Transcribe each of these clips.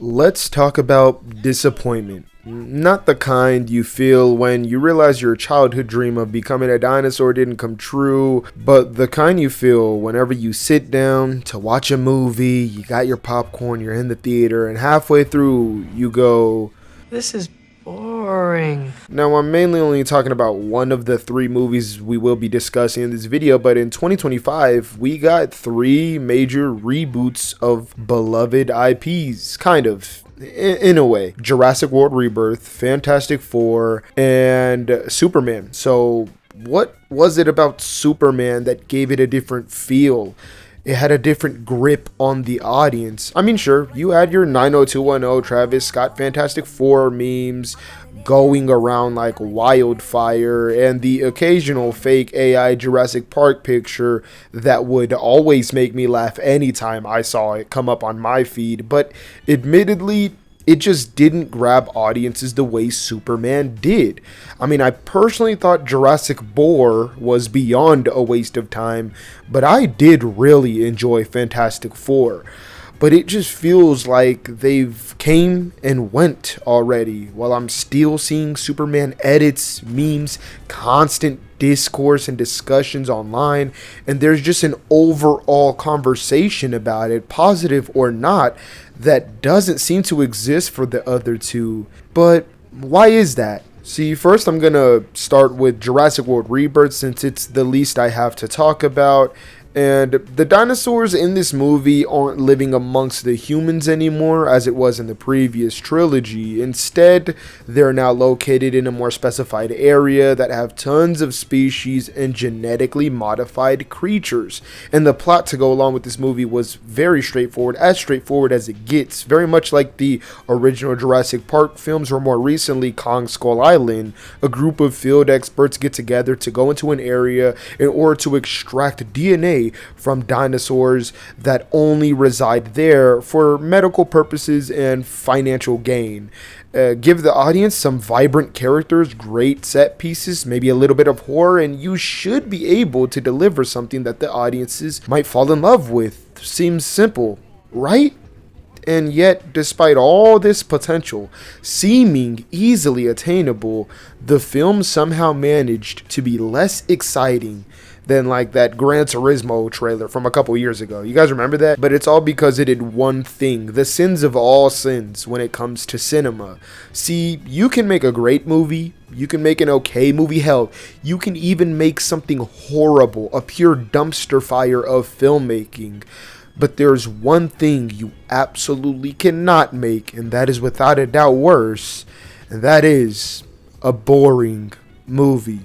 Let's talk about disappointment. Not the kind you feel when you realize your childhood dream of becoming a dinosaur didn't come true, but the kind you feel whenever you sit down to watch a movie, you got your popcorn, you're in the theater, and halfway through you go, "This is boring." Now, I'm mainly only talking about one of the three movies we will be discussing in this video, but in 2025, we got three major reboots of beloved IPs, kind of. In a way. Jurassic World Rebirth, Fantastic Four, and Superman. So what was it about Superman that gave it a different feel? It had a different grip on the audience. I mean, sure, you had your 90210 Travis Scott Fantastic Four memes going around like wildfire, and the occasional fake AI Jurassic Park picture that would always make me laugh anytime I saw it come up on my feed, but admittedly, it just didn't grab audiences the way Superman did. I mean, I personally thought Jurassic Boar was beyond a waste of time, but I did really enjoy Fantastic Four. But it just feels like they've came and went already, while I'm still seeing Superman edits, memes, constant discourse and discussions online, and there's just an overall conversation about it, positive or not, that doesn't seem to exist for the other two. But why is that? See, first I'm gonna start with Jurassic World Rebirth since it's the least I have to talk about. And the dinosaurs in this movie aren't living amongst the humans anymore as it was in the previous trilogy. Instead, they're now located in a more specified area that have tons of species and genetically modified creatures. And the plot to go along with this movie was very straightforward as it gets. Very much like the original Jurassic Park films, or more recently Kong Skull Island. A group of field experts get together to go into an area in order to extract DNA from dinosaurs that only reside there for medical purposes and financial gain. Give the audience some vibrant characters, great set pieces, maybe a little bit of horror, and you should be able to deliver something that the audiences might fall in love with. Seems simple, right? And yet, despite all this potential, seeming easily attainable, the film somehow managed to be less exciting than like that Gran Turismo trailer from a couple years ago. You guys remember that? But it's all because it did one thing, the sins of all sins when it comes to cinema. See, you can make a great movie, you can make an okay movie, hell, you can even make something horrible, a pure dumpster fire of filmmaking. But there's one thing you absolutely cannot make, and that is without a doubt worse, and that is a boring movie.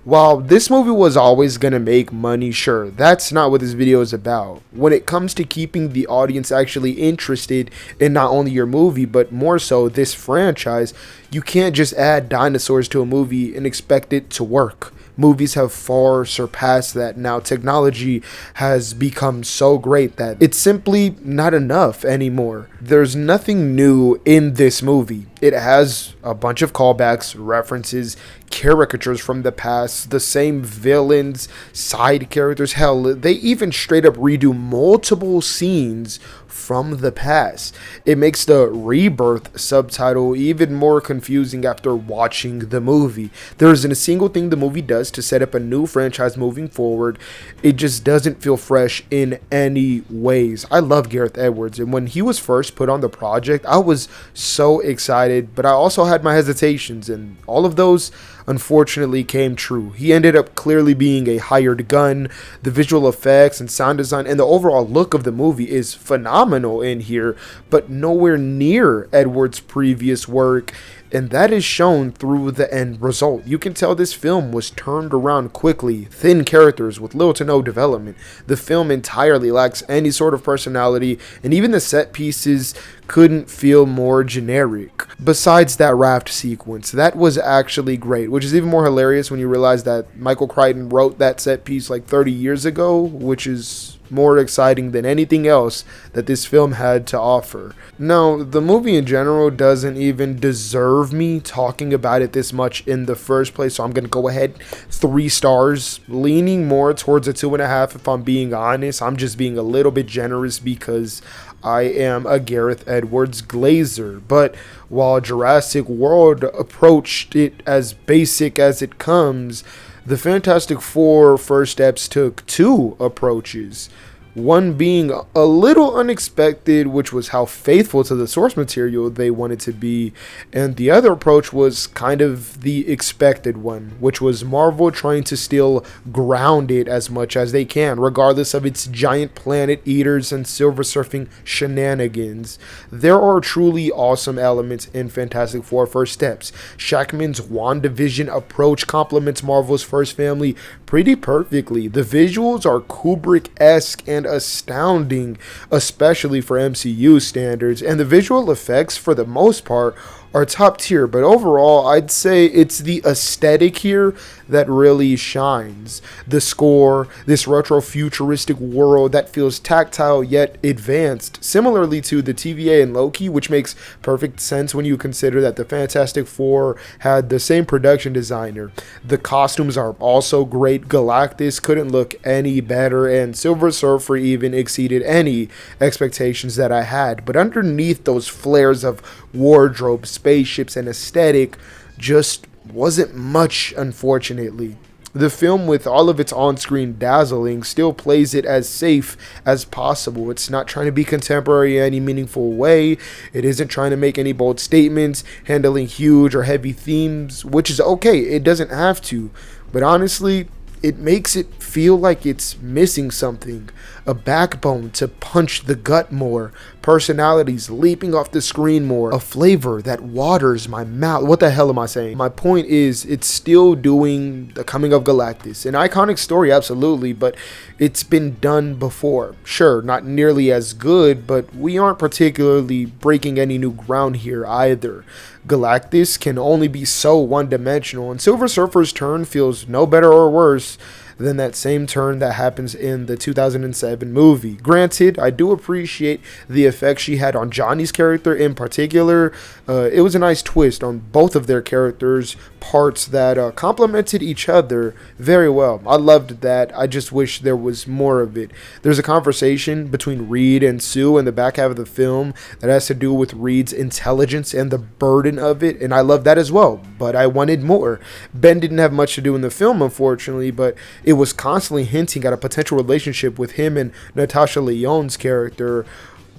While this movie was always gonna make money, sure, that's not what this video is about. When it comes to keeping the audience actually interested in not only your movie, but more so this franchise, you can't just add dinosaurs to a movie and expect it to work. Movies have far surpassed that now. Technology has become so great that it's simply not enough anymore. There's nothing new in this movie. It has a bunch of callbacks, references, caricatures from the past, the same villains, side characters. Hell, they even straight up redo multiple scenes from the past. It makes the Rebirth subtitle even more confusing after watching the movie. There isn't a single thing the movie does to set up a new franchise moving forward. It just doesn't feel fresh in any ways. I love Gareth Edwards, and when he was first put on the project, I was so excited, but I also had my hesitations, and all of those unfortunately came true. He ended up clearly being a hired gun. The visual effects and sound design and the overall look of the movie is phenomenal in here, but nowhere near Edwards' previous work, and that is shown through the end result. You can tell this film was turned around quickly, thin characters with little to no development. The film entirely lacks any sort of personality, and even the set pieces couldn't feel more generic. Besides that raft sequence, that was actually great, which is even more hilarious when you realize that Michael Crichton wrote that set piece like 30 years ago, which is more exciting than anything else that this film had to offer. Now, the movie in general doesn't even deserve me talking about it this much in the first place, so I'm gonna go ahead 3 stars, leaning more towards a 2.5 if I'm being honest. I'm just being a little bit generous because I am a Gareth Edwards glazer, but while Jurassic World approached it as basic as it comes, the Fantastic Four First Steps took two approaches. One being a little unexpected, which was how faithful to the source material they wanted to be, and the other approach was kind of the expected one, which was Marvel trying to still ground it as much as they can, regardless of its giant planet eaters and silver surfing shenanigans. There are truly awesome elements in Fantastic Four First Steps. Shackman's WandaVision approach complements Marvel's First Family pretty perfectly. The visuals are Kubrick-esque and astounding, especially for MCU standards, and the visual effects for the most part are top tier, but overall I'd say it's the aesthetic here that really shines. The score, this retro futuristic world that feels tactile yet advanced, similarly to the TVA and Loki, which makes perfect sense when you consider that the Fantastic Four had the same production designer. The costumes are also great. Galactus couldn't look any better, and Silver Surfer even exceeded any expectations that I had. But underneath those flares of wardrobe, spaceships, and aesthetic just wasn't much, unfortunately. The film, with all of its on-screen dazzling, still plays it as safe as possible. It's not trying to be contemporary in any meaningful way. It isn't trying to make any bold statements, handling huge or heavy themes, which is okay. It doesn't have to. But honestly, it makes it feel like it's missing something. A backbone to punch the gut more, personalities leaping off the screen more, a flavor that waters my mouth. What the hell am I saying? My point is, it's still doing the coming of Galactus. An iconic story, absolutely, but it's been done before. Sure, not nearly as good, but we aren't particularly breaking any new ground here either. Galactus can only be so one-dimensional, and Silver Surfer's turn feels no better or worse than that same turn that happens in the 2007 movie. Granted, I do appreciate the effect she had on Johnny's character in particular. It was a nice twist on both of their characters, parts that complemented each other very well. I loved that. I just wish there was more of it. There's a conversation between Reed and Sue in the back half of the film that has to do with Reed's intelligence and the burden of it, and I love that as well, but I wanted more. Ben didn't have much to do in the film, unfortunately, but it was constantly hinting at a potential relationship with him and Natasha Lyonne's character,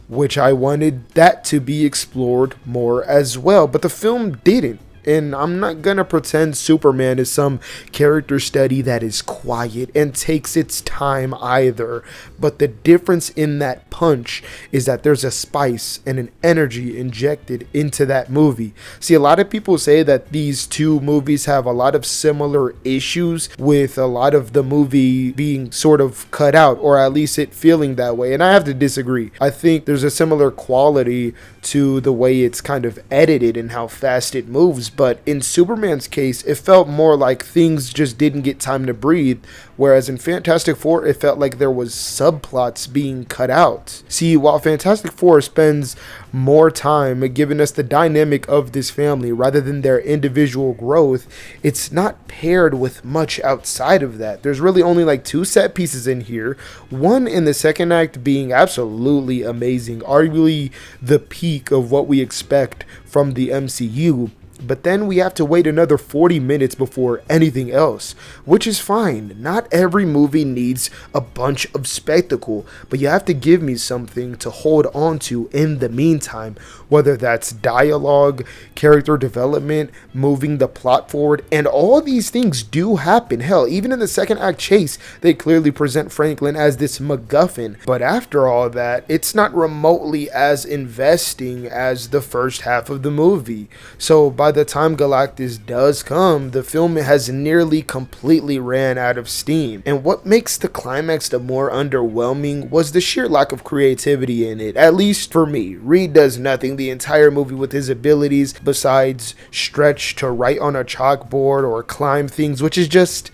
which I wanted that to be explored more as well, but the film didn't. And I'm not gonna pretend Superman is some character study that is quiet and takes its time either. But the difference in that punch is that there's a spice and an energy injected into that movie. See, a lot of people say that these two movies have a lot of similar issues, with a lot of the movie being sort of cut out, or at least it feeling that way. And I have to disagree. I think there's a similar quality to the way it's kind of edited and how fast it moves. But in Superman's case, it felt more like things just didn't get time to breathe, whereas in Fantastic Four, it felt like there was subplots being cut out. See, while Fantastic Four spends more time giving us the dynamic of this family rather than their individual growth, it's not paired with much outside of that. There's really only like two set pieces in here, one in the second act being absolutely amazing, arguably the peak of what we expect from the MCU. But then we have to wait another 40 minutes before anything else, which is fine. Not every movie needs a bunch of spectacle, but you have to give me something to hold on to in the meantime, whether that's dialogue, character development, moving the plot forward, and all these things do happen. Hell, even in the second act chase, they clearly present Franklin as this MacGuffin, but after all that, it's not remotely as investing as the first half of the movie. So by the time Galactus does come, the film has nearly completely ran out of steam. And what makes the climax the more underwhelming was the sheer lack of creativity in it, at least for me. Reed does nothing the entire movie with his abilities besides stretch to write on a chalkboard or climb things, which is just...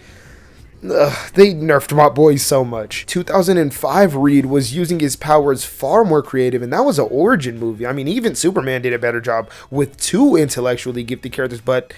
they nerfed my boy so much. 2005 Reed was using his powers far more creative, and that was an origin movie. I mean, even Superman did a better job with two intellectually gifted characters, but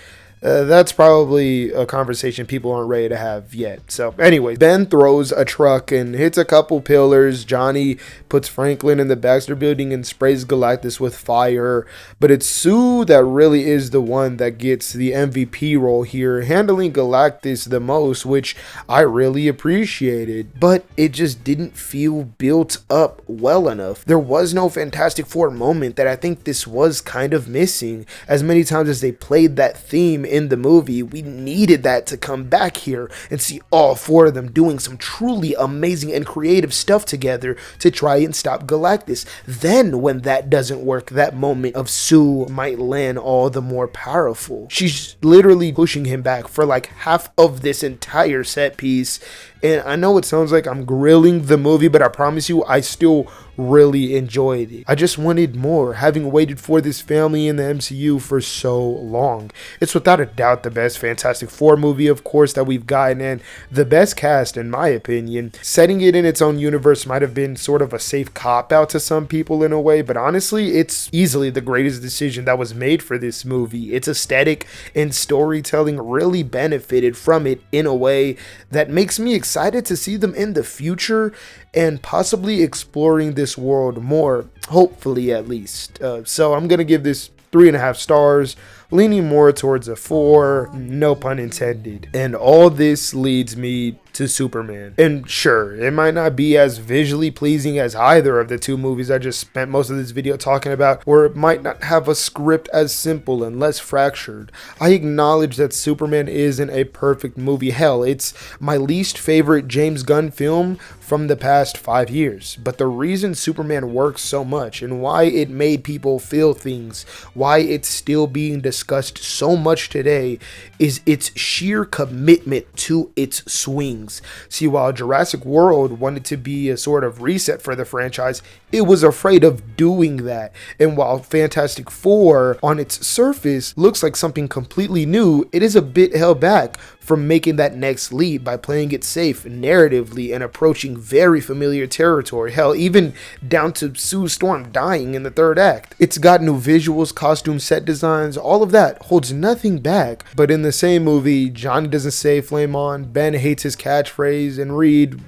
That's probably a conversation people aren't ready to have yet. So anyway, Ben throws a truck and hits a couple pillars. Johnny puts Franklin in the Baxter building and sprays Galactus with fire. But it's Sue that really is the one that gets the MVP role here, handling Galactus the most, which I really appreciated. But it just didn't feel built up well enough. There was no Fantastic Four moment that I think this was kind of missing. As many times as they played that theme in the movie, we needed that to come back here and see all four of them doing some truly amazing and creative stuff together to try and stop Galactus. Then when that doesn't work, that moment of Sue might land all the more powerful. She's literally pushing him back for like half of this entire set piece. And I know it sounds like I'm grilling the movie, but I promise you, I still really enjoyed it. I just wanted more, having waited for this family in the MCU for so long. It's without a doubt the best Fantastic Four movie, of course, that we've gotten, and the best cast, in my opinion. Setting it in its own universe might have been sort of a safe cop-out to some people in a way, but honestly, it's easily the greatest decision that was made for this movie. Its aesthetic and storytelling really benefited from it in a way that makes me excited to see them in the future and possibly exploring this world more, hopefully at least. So I'm gonna give this 3.5 stars, leaning more towards a 4, no pun intended. And all this leads me to Superman. And sure, it might not be as visually pleasing as either of the two movies I just spent most of this video talking about, or it might not have a script as simple and less fractured. I acknowledge that Superman isn't a perfect movie. Hell, it's my least favorite James Gunn film from the past 5 years. But the reason Superman works so much and why it made people feel things, why it's still being discussed so much today, is its sheer commitment to its swings. See, while Jurassic World wanted to be a sort of reset for the franchise, it was afraid of doing that. And while Fantastic Four on its surface looks like something completely new, it is a bit held back from making that next leap by playing it safe narratively and approaching very familiar territory. Hell, even down to Sue Storm dying in the 3rd act. It's got new visuals, costume, set designs, all of that holds nothing back. But in the same movie, Johnny doesn't say flame on, Ben hates his catchphrase, and Reed,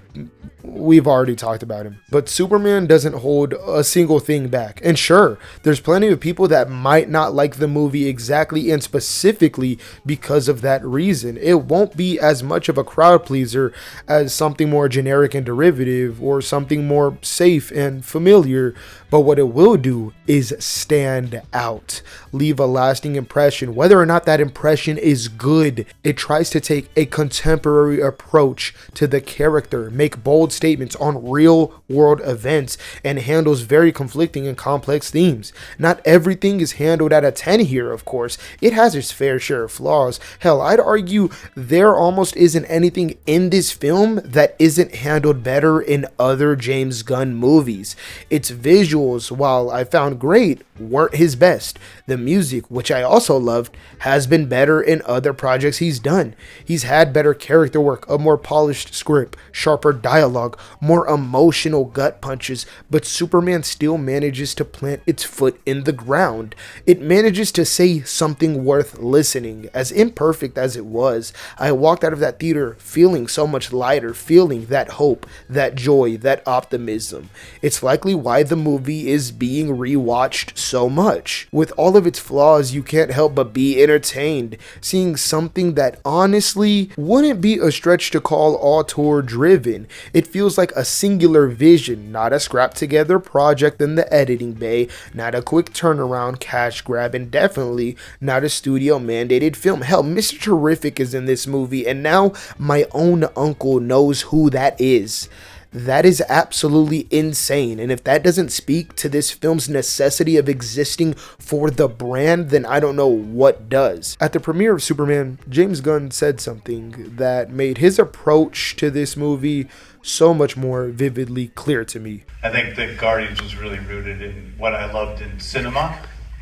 we've already talked about him. But Superman doesn't hold a single thing back. And sure, there's plenty of people that might not like the movie exactly and specifically because of that reason. It won't be as much of a crowd pleaser as something more generic and derivative, or something more safe and familiar. But what it will do is stand out, leave a lasting impression, whether or not that impression is good. It tries to take a contemporary approach to the character, make bold statements on real world events, and handles very conflicting and complex themes. Not everything is handled at a 10 here, of course. It has its fair share of flaws. Hell, I'd argue there almost isn't anything in this film that isn't handled better in other James Gunn movies. Its visuals, while I found great, weren't his best. The music, which I also loved, has been better in other projects he's done. He's had better character work, a more polished script, sharper dialogue, more emotional gut punches, but Superman still manages to plant its foot in the ground. It manages to say something worth listening. As imperfect as it was, I walked out of that theater feeling so much lighter, feeling that hope, that joy, that optimism. It's likely why the movie is being rewatched so much. With all of its flaws, you can't help but be entertained, seeing something that honestly wouldn't be a stretch to call auteur driven. It feels like a singular vision, not a scrapped together project in the editing bay, not a quick turnaround cash grab, and definitely not a studio mandated film. Hell, Mr. Terrific is in this movie, and now my own uncle knows who that is. That is absolutely insane, and if that doesn't speak to this film's necessity of existing for the brand, then I don't know what does. At the premiere of Superman, James Gunn said something that made his approach to this movie so much more vividly clear to me. I think that Guardians was really rooted in what I loved in cinema,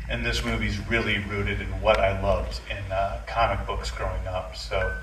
and this movie's really rooted in what I loved in comic books growing up. So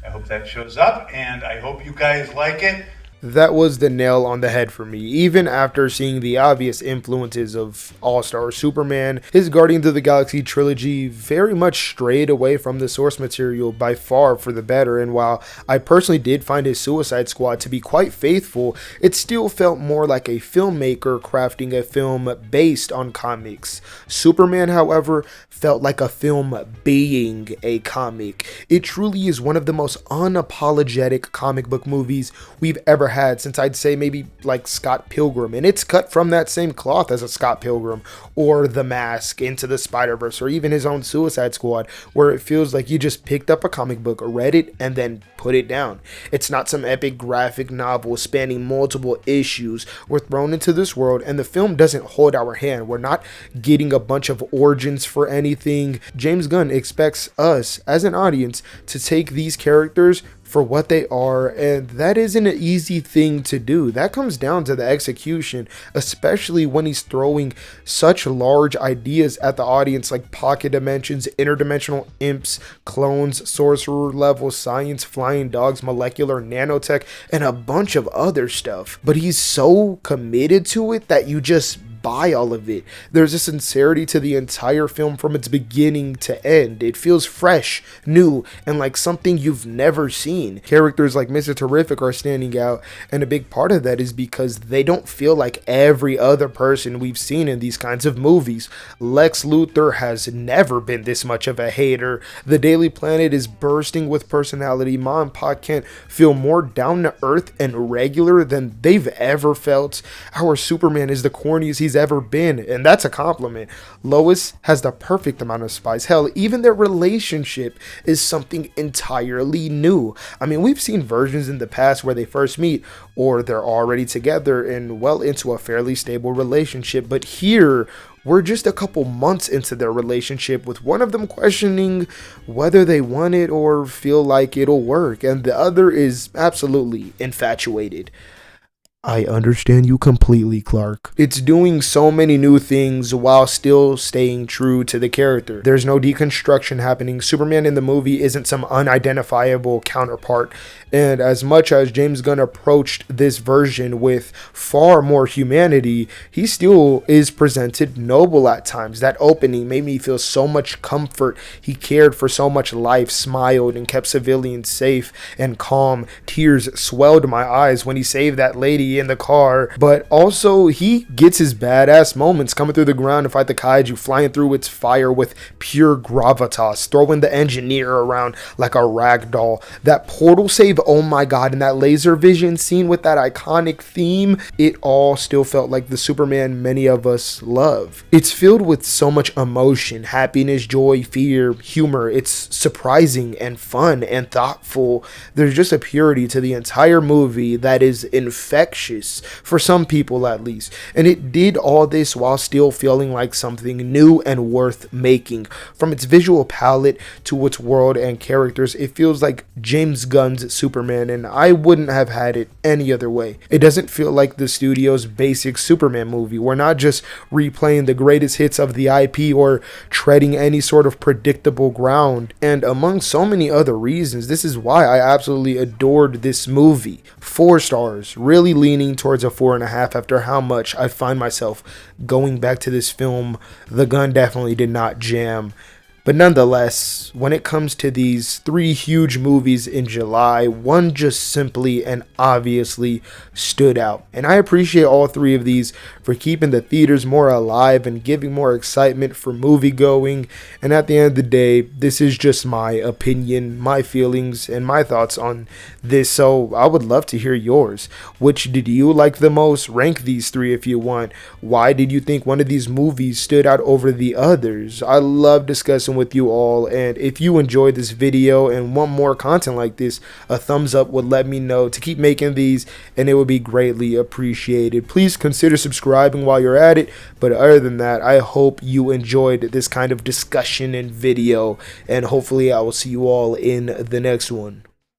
I hope that shows up, and I hope you guys like it. that was the nail on the head for me. Even after seeing the obvious influences of All-Star Superman, his Guardians of the Galaxy trilogy very much strayed away from the source material by far for the better, and while I personally did find his Suicide Squad to be quite faithful, it still felt more like a filmmaker crafting a film based on comics. Superman, however, felt like a film being a comic. It truly is one of the most unapologetic comic book movies we've ever had since I'd say maybe like Scott Pilgrim, and it's cut from that same cloth as a Scott Pilgrim or The Mask, Into the Spider-Verse, or even his own Suicide Squad, where it feels like you just picked up a comic book, read it, and then put it down. It's not some epic graphic novel spanning multiple issues. We're thrown into this world and the film doesn't hold our hand. We're not getting a bunch of origins for anything. James Gunn expects us as an audience to take these characters for what they are, and that isn't an easy thing to do. That comes down to the execution, especially when he's throwing such large ideas at the audience like pocket dimensions, interdimensional imps, clones, sorcerer level science, flying dogs, molecular nanotech, and a bunch of other stuff. But he's so committed to it that you just buy all of it. There's a sincerity to the entire film from its beginning to end. It feels fresh, new, and like something you've never seen. Characters like Mr. Terrific are standing out, and a big part of that is because they don't feel like every other person we've seen in these kinds of movies. Lex Luthor has never been this much of a hater. The Daily Planet is bursting with personality. Ma and Pa Kent feel more down to earth and regular than they've ever felt. Our Superman is the corniest he's ever been, and that's a compliment. Lois has the perfect amount of spice. Hell, even their relationship is something entirely new. I mean, we've seen versions in the past where they first meet or they're already together and well into a fairly stable relationship, but here we're just a couple months into their relationship with one of them questioning whether they want it or feel like it'll work, and the other is absolutely infatuated. I understand you completely, Clark. It's doing so many new things while still staying true to the character. There's no deconstruction happening. Superman in the movie isn't some unidentifiable counterpart. And as much as James Gunn approached this version with far more humanity, he still is presented noble at times. That opening made me feel so much comfort. He cared for so much life, smiled, and kept civilians safe and calm. Tears swelled my eyes when he saved that lady in the car, but also he gets his badass moments coming through the ground to fight the kaiju, flying through its fire with pure gravitas, throwing the engineer around like a rag doll. That portal save, oh my god, and that laser vision scene with that iconic theme, it all still felt like the Superman many of us love. It's filled with so much emotion, happiness, joy, fear, humor. It's surprising and fun and thoughtful. There's just a purity to the entire movie that is infectious, for some people at least, and it did all this while still feeling like something new and worth making. From its visual palette to its world and characters, it feels like James Gunn's Superman, and I wouldn't have had it any other way. It doesn't feel like the studio's basic Superman movie. We're not just replaying the greatest hits of the IP or treading any sort of predictable ground, and among so many other reasons, this is why I absolutely adored this movie. 4 stars, really leaning towards a 4.5 after how much I find myself going back to this film. The gun definitely did not jam. But nonetheless, when it comes to these 3 huge movies in July, one just simply and obviously stood out. And I appreciate all 3 of these for keeping the theaters more alive and giving more excitement for movie going. And at the end of the day, this is just my opinion, my feelings, and my thoughts on this. So I would love to hear yours. Which did you like the most? Rank these 3 if you want. Why did you think one of these movies stood out over the others? I love discussing with you all, and if you enjoyed this video and want more content like this, a thumbs up would let me know to keep making these, and it would be greatly appreciated. Please consider subscribing while you're at it, but other than that, I hope you enjoyed this kind of discussion and video, and hopefully I will see you all in the next one.